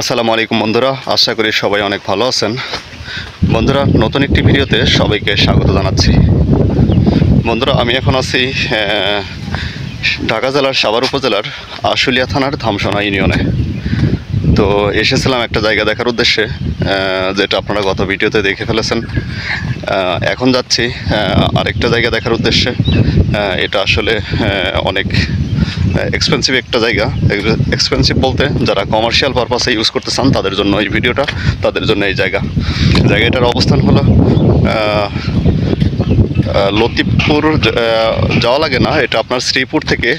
আসসালামু আলাইকুম বন্ধুরা, আশা করি সবাই অনেক ভালো আছেন। বন্ধুরা, নতুন একটি ভিডিওতে সবাইকে স্বাগত জানাচ্ছি। বন্ধুরা, আমি এখন আছি ঢাকা জেলার সাভার উপজেলার আশুলিয়া থানার ধামসোনা ইউনিয়নে। তো এসেছিলাম একটা জায়গা দেখার উদ্দেশ্যে, যেটা আপনারা গত ভিডিওতে দেখে ফেলেছেন। এখন যাচ্ছি আরেকটা জায়গা দেখার উদ্দেশ্যে। এটা আসলে অনেক এক্সপেন্সিভ একটা জায়গা। এক্সপেন্সিভ বলতে যারা কমার্শিয়াল পারপাসে ইউজ করতে চান তাদের জন্য এই ভিডিওটা, তাদের জন্য এই জায়গাটার অবস্থান হলো লতিফপুর যাওয়া লাগে না, এটা আপনার শ্রীপুর থেকে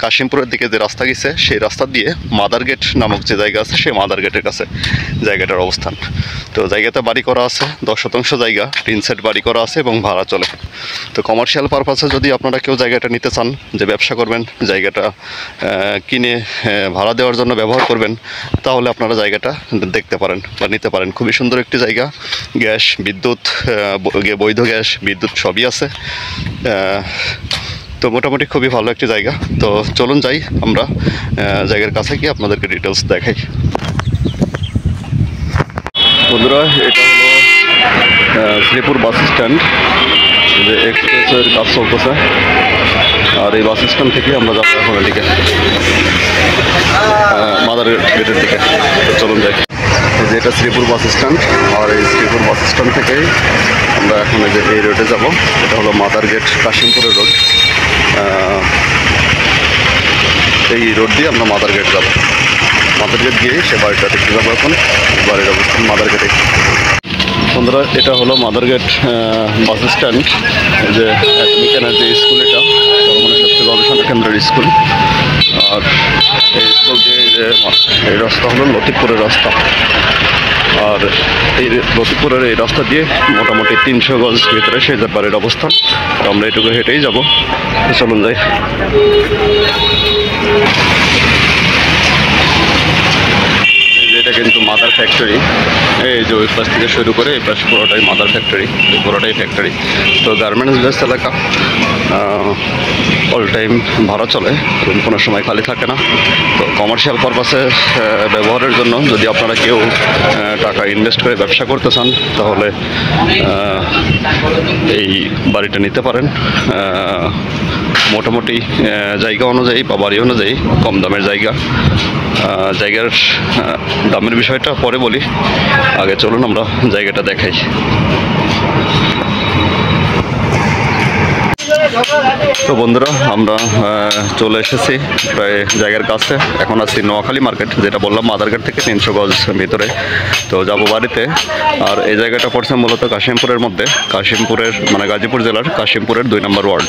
কাশিমপুরের দিকে যে রাস্তা গেছে সেই রাস্তা দিয়ে মাদার গেট নামক যে জায়গা আছে সেই মাদার গেটের কাছে জায়গাটার অবস্থান। তো জায়গাতে বাড়ি করা আছে, 10% জায়গা, টিন সেট বাড়ি করা আছে এবং ভাড়া চলে। তো কমার্শিয়াল পারপাসে যদি আপনারা কেউ জায়গাটা নিতে চান, যে ব্যবসা করবেন, জায়গাটা কিনে ভাড়া দেওয়ার জন্য ব্যবহার করবেন, তাহলে আপনারা জায়গাটা দেখতে পারেন বা নিতে পারেন। খুবই সুন্দর একটি জায়গা, গ্যাস, বিদ্যুৎ, বৈধ গ্যাস, বিদ্যুৎ সবই আছে। তো মোটামুটি খুবই ভালো একটি জায়গা। তো চলুন যাই আমরা জায়গার কাছে গিয়ে আপনাদেরকে ডিটেলস দেখাই। বন্ধুরা, এটা হলো শ্রীপুর বাস স্ট্যান্ড, যে এক্সপ্রেসের কাজ চলতেছে। আর এই বাস স্ট্যান্ড থেকে আমরা যাবো এখন এদিকে মাদার গেটের দিকে। তো চলুন যাই। এই যে এটা শ্রীপুর বাস স্ট্যান্ড, আর এই শ্রীপুর বাস স্ট্যান্ড থেকেই আমরা এখন এই রোডে যাব। এটা হলো মাদার গেট কাশিমপুরের রোড। এই রোড দিয়ে আমরা মাদার গেট যাব। মাদার গেট গিয়ে সে বাড়িটা দেখতে যাবো। এখন বাড়ির অবস্থান মাদার গেটে। বন্ধুরা, এটা হলো মাদার গেট বাস স্ট্যান্ড, যে অ্যাটমিক এনার্জি স্কুল, এটা চরমনের স্বাস্থ্য গবেষণা কেন্দ্রের স্কুল। আর এই স্কুল দিয়ে এই রাস্তা হলো লতিফপুরের রাস্তা। আর এই লতিফপুরের এই রাস্তা দিয়ে মোটামুটি 300 গজ ভিতরে সেই বাড়ির অবস্থান। তো আমরা এটুকু হেঁটেই যাবো। চলুন যাই। এটা কিন্তু মাদার ফ্যাক্টরি। এই যে ওই পাশ থেকে শুরু করে এই পাশ পুরোটাই মাদার ফ্যাক্টরি, পুরোটাই ফ্যাক্টরি। তো গার্মেন্টস বেস এলাকা, অল টাইম ভাড়া চলে, কোনো সময় খালি থাকে না। তো কমার্শিয়াল পারপাসে ব্যবহারের জন্য যদি আপনারা কেউ টাকা ইনভেস্ট করে ব্যবসা করতে চান, তাহলে এই বাড়িটা নিতে পারেন। মোটামুটি জায়গা অনুযায়ী বা বাড়ি অনুযায়ী কম দামের জায়গা। জায়গার দামের বিষয়টা পরে বলি, আগে চলুন আমরা জায়গাটা দেখাই। তো বন্ধুরা, আমরা চলে এসেছি প্রায় জায়গার কাছে। এখন আছি নোয়াখালী মার্কেট, যেটা বললাম মাদারঘাট থেকে 300 গজ ভিতরে। তো যাবো বাড়িতে। আর এই জায়গাটা পড়ছে মূলত কাশিমপুরের মধ্যে, কাশিমপুরের মানে গাজীপুর জেলার কাশিমপুরের 2 নম্বর ওয়ার্ড।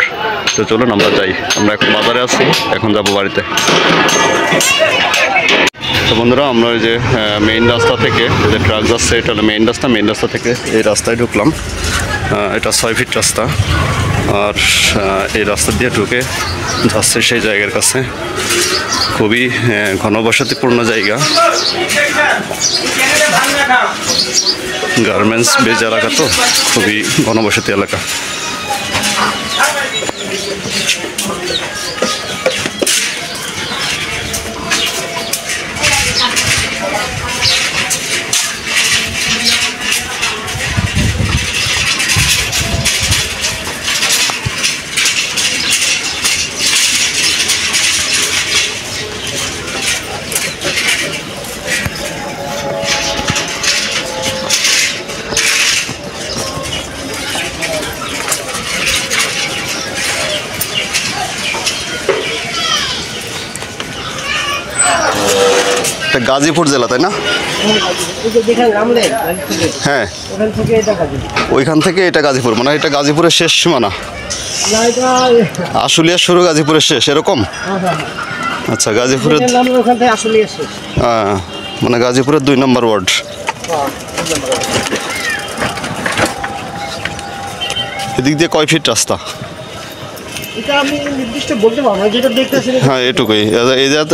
তো চলুন আমরা যাই। আমরা এখন বাজারে আছি, এখন যাব বাড়িতে। তো বন্ধুরা, আমরা ওই যে মেইন রাস্তা থেকে যে ট্রাক যাচ্ছে, এটা হলো মেইন রাস্তা। মেইন রাস্তা থেকে এই রাস্তায় ঢুকলাম। এটা 6 ফিট রাস্তা। আর এই রাস্তা দিয়ে ঢুকে যাচ্ছে সেই জায়গার কাছে। খুবই ঘনবসতিপূর্ণ জায়গা, গার্মেন্টস বেজ এলাকা, তো খুবই ঘনবসতি এলাকা। গাজীপুর জেলা, তাই না? হ্যাঁ, ওইখান থেকে এটা গাজীপুর, মানে এটা গাজীপুরের শেষ সীমানা। আশুলিয়া শুরু, গাজীপুরের শেষ, এরকম? আচ্ছা, গাজীপুরের হ্যাঁ, মানে গাজীপুরের 2 নম্বর ওয়ার্ড। এদিক দিয়ে কয় ফিট রাস্তা? হ্যাঁ, এটুকুই।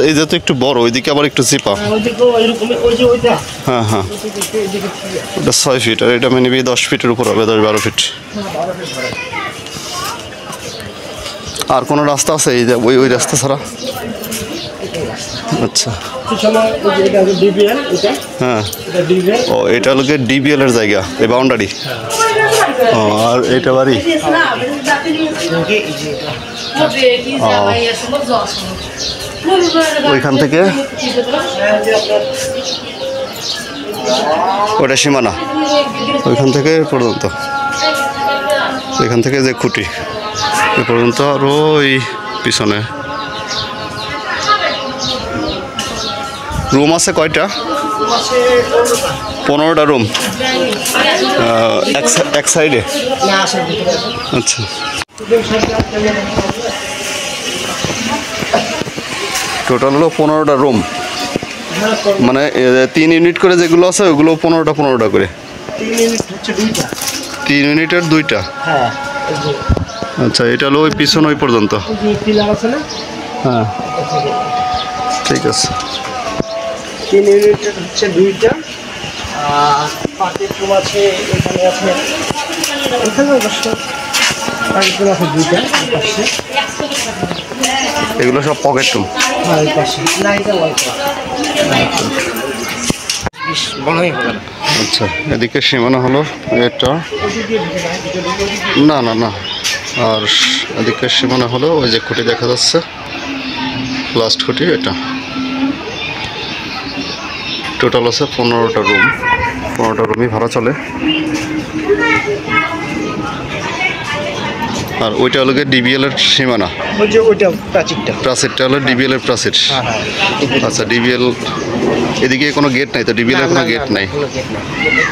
এই যে তো একটু বড়, ওইদিকে আবার একটু চিপা। হ্যাঁ হ্যাঁ, ওটা 6 ফিট, আর এটা মেবি 10 ফিটের উপর হবে, 10-12 ফিট। আর কোনো রাস্তা আছে এই যে ওই রাস্তা ছাড়া? আচ্ছা পিছনে এটা হচ্ছে ডিবিএল, এটা হ্যাঁ এটা ডিবিএল। ও এটা হলো ডিবিএল এর জায়গা, এই বাউন্ডারি। ও আর এটা বাড়ি। ওইখান থেকে ওটা সীমানা, ওইখান থেকে পর্যন্ত, এখান থেকে যে খুঁটি এ পর্যন্ত, আর ওই পিছনে রুম আছে কয়টা? 15টা রুম এক সাইডে। আচ্ছা টোটাল হলো 15টা রুম, মানে 3 ইউনিট করে যেগুলো আছে ওগুলো 15টা করে। 3 ইউনিটের 2টা। আচ্ছা এটা হলো ওই পিছন ওই পর্যন্ত। হ্যাঁ ঠিক আছে। 3 ইউনিটের হচ্ছে 2টা, আর পার্কিং রুম আছে এখানে, আছে এখানে অবশ্য পার্কিং রুম আছে 2টা পাশে। এগুলো সব পকেট রুম। হ্যাঁ এই পাশে না, এটা ওয়াইফাই বড়ই হবে না। আচ্ছা এদিকে সীমানা হলো এটা, না না না, আর এদিকে সীমানা হলো ওই যে খুঁটি দেখা যাচ্ছে, লাস্ট খুঁটি এটা। টোটাল আছে 15টা রুম, 15টা রুমই ভাড়া চলে। আর ওইটা হলো ডিবিএল এর সীমানা, ওই যে ওইটা প্রাচীরটা, প্রাচীরটা হলো ডিবিএল এর প্রাচীর। হ্যাঁ হ্যাঁ। আচ্ছা ডিবিএল এদিকে কোনো গেট নাই তো, ডিবিএল এর কোনো গেট নাই।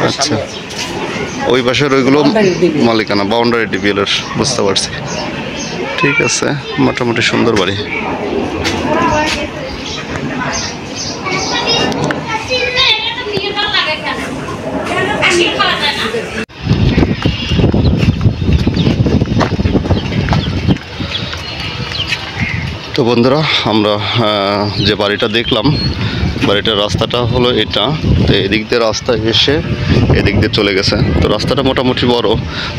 আচ্ছা ওই পাশের ওইগুলো মালিকানা, বাউন্ডারি ডিবিএল এর, বুঝতে পারছি। ঠিক আছে, মোটামুটি সুন্দর বাড়ি। তো বন্ধুরা আমরা যে বাড়িটা দেখলাম, বাড়িটার রাস্তাটা হলো এটা। তো এদিক দিয়ে রাস্তা এসে এদিক দিয়ে চলে গেছে। তো রাস্তাটা মোটামুটি বড়।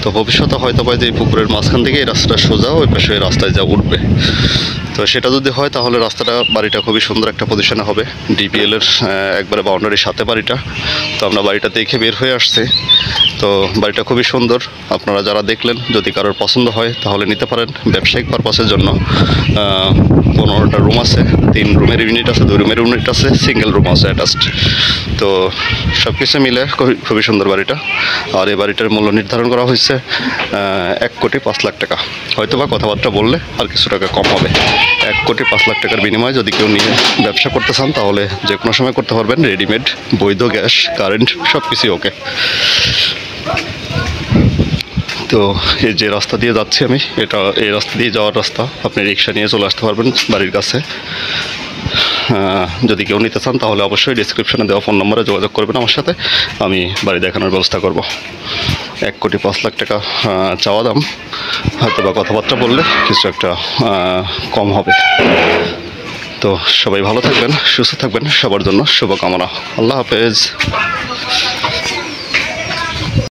তো ভবিষ্যতে হয়তো বা যে পুকুরের মাঝখান থেকে এই রাস্তাটা সোজা ওই পাশে এই রাস্তায় যা উঠবে। তো সেটা যদি হয় তাহলে রাস্তাটা, বাড়িটা খুবই সুন্দর একটা পজিশনে হবে। ডিপিএল এর একবারে বাউন্ডারির সাথে বাড়িটা। তো আমরা বাড়িটা দেখে বের হয়ে আসছি। তো বাড়িটা খুবই সুন্দর। আপনারা যারা দেখলেন, যদি কারোর পছন্দ হয় তাহলে নিতে পারেন ব্যবসায়িক পারপাসের জন্য। 15টা রুম আছে, 3 রুমের ইউনিট আছে, 2 রুমের ইউনিট আছে, সিঙ্গেল রুম আছে অ্যাটাচড। তো সব কিছু মিলে খুবই সুন্দর বাড়িটা। আর এই বাড়িটার মূল্য নির্ধারণ করা হয়েছে 1,05,00,000 টাকা। হয়তো বা কথাবার্তা বললে আর কিছু টাকা কম হবে। 1,05,00,000 টাকার বিনিময়ে যদি কেউ নিয়ে ব্যবসা করতে চান তাহলে যে কোনো সময় করতে পারবেন। রেডিমেড, বৈধ গ্যাস, কারেন্ট সব কিছুই ওকে। তো এই যে রাস্তা দিয়ে যাচ্ছি আমি, এটা এই রাস্তা দিয়ে যাওয়ার রাস্তা। আপনি রিক্সা নিয়ে চলে আসতে পারবেন বাড়ির কাছে। যদি কেউ নিতে চান তাহলে অবশ্যই ডিসক্রিপশনে দেওয়া ফোন নম্বরে যোগাযোগ করবেন আমার সাথে, আমি বাড়ি দেখানোর ব্যবস্থা করব। 1,05,00,000 টাকা চাওয়া দাম। হয়তো বা কথাবার্তা বললে কিছু একটা কম হবে। তো সবাই ভালো থাকবেন, সুস্থ থাকবেন, সবার জন্য শুভকামনা। আল্লাহ হাফেজ।